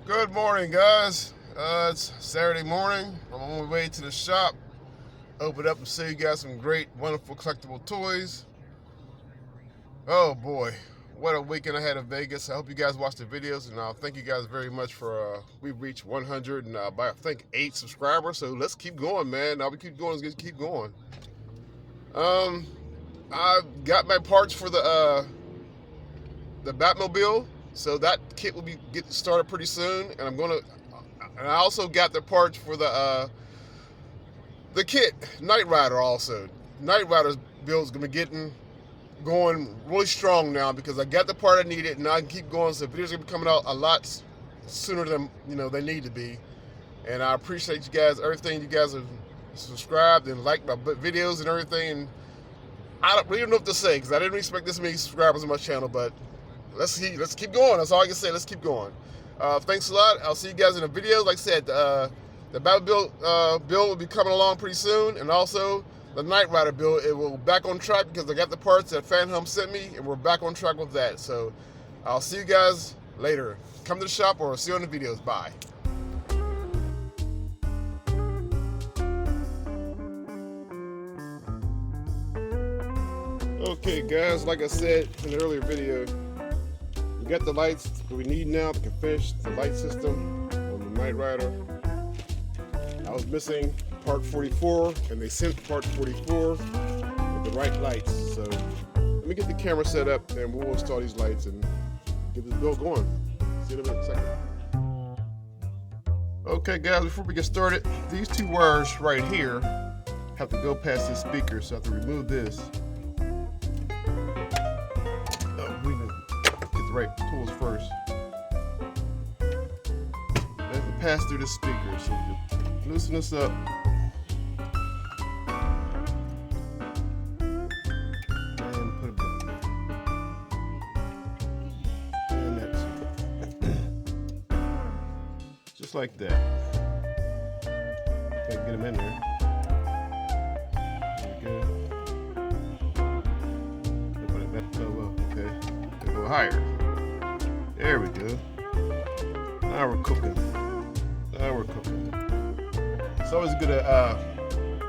Good morning, guys. It's Saturday morning. I'm on my way to the shop. Open up and see you guys some great, wonderful collectible toys. Oh boy, what a weekend I had in Vegas. I hope you guys watched the videos, and thank you guys very much for we've reached 100 and by I think 8 subscribers. So let's keep going, man. Now we keep going. Let's keep going. I got my parts for the Batmobile. So that kit will be getting started pretty soon, and I also got the parts for the kit KnightRider also. KnightRider's build is gonna be going really strong now because I got the part I needed, and I can keep going. So videos are gonna be coming out a lot sooner than they need to be. And I appreciate you guys, everything you guys have subscribed and liked my videos and everything. And I don't really know what to say because I didn't expect this many subscribers on my channel, but let's keep going. That's all I can say. Let's keep going. Thanks a lot. I'll see you guys in the videos. Like I said, the Batmobile build will be coming along pretty soon, and also the KnightRider build. It will back on track because I got the parts that Phantom sent me, and we're back on track with that. So I'll see you guys later. Come to the shop or see you on the videos. Bye. Okay, guys. Like I said in the earlier video, we got the lights that we need now to finish the light system on the KnightRider. I was missing part 44, and they sent part 44 with the right lights. So let me get the camera set up, and we'll install these lights and get this build going. See you in a second. Okay, guys, before we get started, these two wires right here have to go past this speaker, so I have to remove this. Right tools first. They have to pass through the speaker, so you loosen this up. And put it back. And that's just like that. Gotta get them in there. There we go. Put it back. Oh well, okay. They go higher. There we go. Now we're cooking. Now we're cooking. It's always good to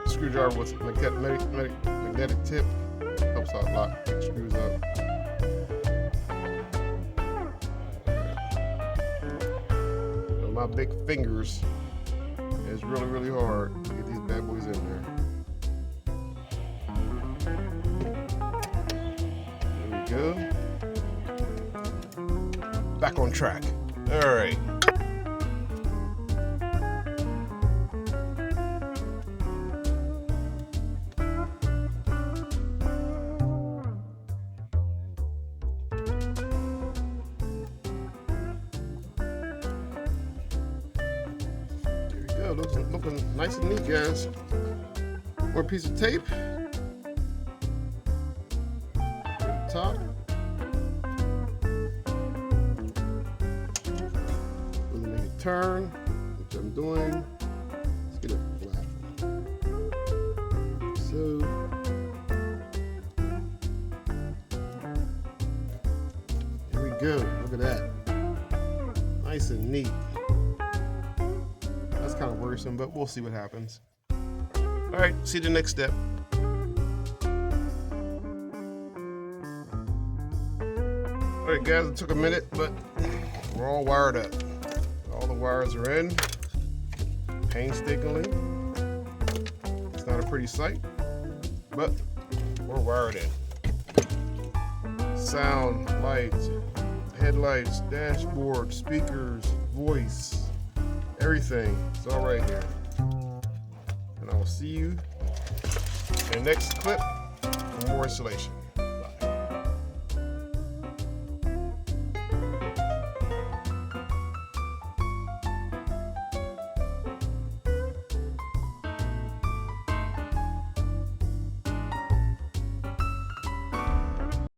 screwdriver with magnetic tip. Helps out a lot. Pick screws up. So my big fingers is really hard to get these bad boys in there. There we go. Back on track. All right. There we go. Looking nice and neat, guys. More piece of tape. At the top. Turn, which I'm doing. Let's get it flat. So here we go. Look at that. Nice and neat. That's kind of worrisome, but we'll see what happens. All right, see the next step. All right, guys, it took a minute, but we're all wired up. All the wires are in painstakingly. It's not a pretty sight, but we're wired in. Sound, lights, headlights, dashboard, speakers, voice, everything. It's all right here. And I will see you in the next clip for more installation.